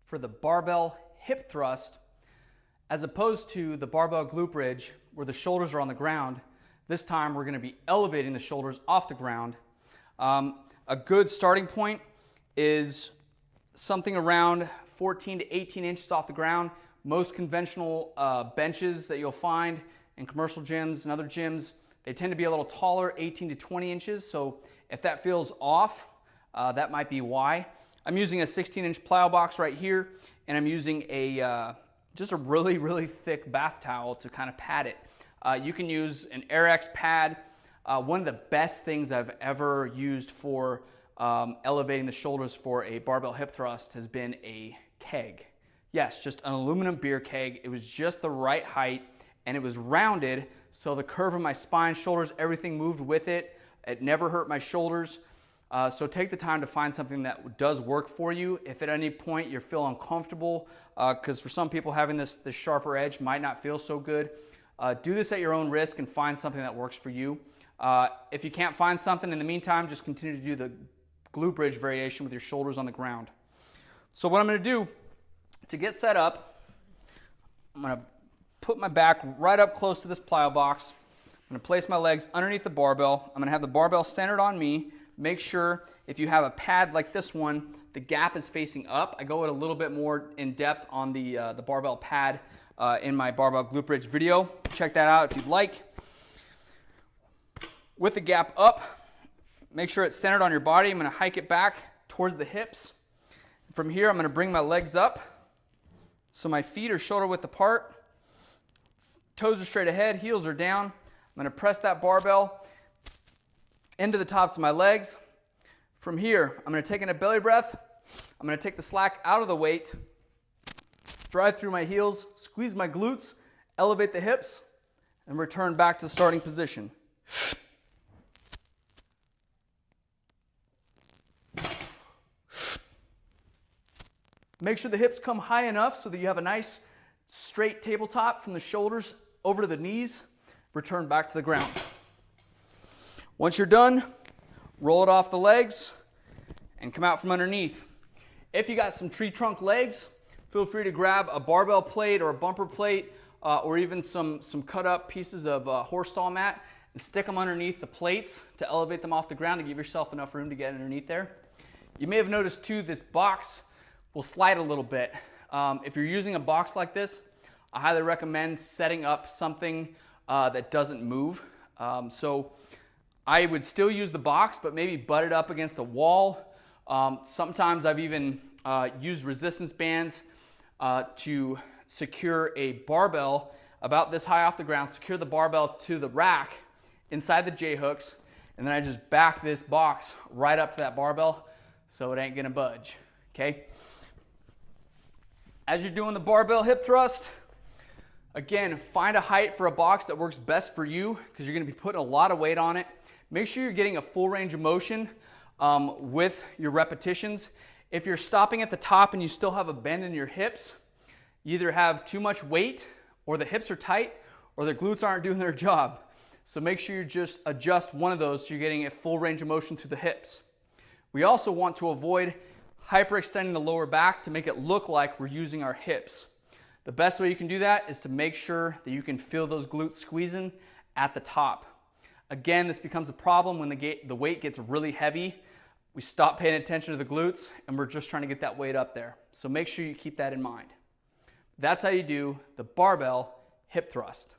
for the barbell hip thrust, as opposed to the barbell glute bridge where the shoulders are on the ground. This time we're going to be elevating the shoulders off the ground. A good starting point is something around 14 to 18 inches off the ground. Most conventional benches that you'll find in commercial gyms and other gyms, they tend to be a little taller, 18 to 20 inches. So if that feels off, that might be why. I'm using a 16-inch plyo box right here, and I'm using just a really thick bath towel to kind of pad it. You can use an AirX pad. One of the best things I've ever used for elevating the shoulders for a barbell hip thrust has been a keg. Yes, just an aluminum beer keg. It was just the right height, and it was rounded, so the curve of my spine, shoulders, everything moved with it. It never hurt my shoulders. So take the time to find something that does work for you. If at any point you feel uncomfortable, because for some people having this sharper edge might not feel so good, do this at your own risk and find something that works for you. If you can't find something in the meantime, just continue to do the glute bridge variation with your shoulders on the ground. So what I'm going to do to get set up, I'm going to put my back right up close to this plyo box. I'm going to place my legs underneath the barbell. I'm going to have the barbell centered on me. Make sure if you have a pad like this one, the gap is facing up. I go a little bit more in depth on the barbell pad in my barbell glute bridge video. Check that out if you'd like. With the gap up, make sure it's centered on your body. I'm going to hike it back towards the hips. From here, I'm going to bring my legs up so my feet are shoulder width apart. Toes are straight ahead, heels are down. I'm going to press that barbell into the tops of my legs. From here, I'm going to take in a belly breath. I'm going to take the slack out of the weight, drive through my heels, squeeze my glutes, elevate the hips, and return back to the starting position. Make sure the hips come high enough so that you have a nice straight tabletop from the shoulders over to the knees. Return back to the ground. Once you're done, roll it off the legs and come out from underneath. If you got some tree trunk legs, feel free to grab a barbell plate or a bumper plate or even some cut up pieces of horse stall mat and stick them underneath the plates to elevate them off the ground to give yourself enough room to get underneath there. You may have noticed too, this box will slide a little bit. If you're using a box like this, I highly recommend setting up something that doesn't move. So I would still use the box, but maybe butt it up against a wall. Sometimes I've even used resistance bands to secure a barbell about this high off the ground, secure the barbell to the rack inside the J-hooks, and then I just back this box right up to that barbell so it ain't gonna budge, okay? As you're doing the barbell hip thrust, again, find a height for a box that works best for you because you're gonna be putting a lot of weight on it. Make sure you're getting a full range of motion with your repetitions. If you're stopping at the top and you still have a bend in your hips, you either have too much weight or the hips are tight or the glutes aren't doing their job. So make sure you just adjust one of those so you're getting a full range of motion through the hips. We also want to avoid hyperextending the lower back to make it look like we're using our hips. The best way you can do that is to make sure that you can feel those glutes squeezing at the top. Again, this becomes a problem when the weight gets really heavy. We stop paying attention to the glutes and we're just trying to get that weight up there. So make sure you keep that in mind. That's how you do the barbell hip thrust.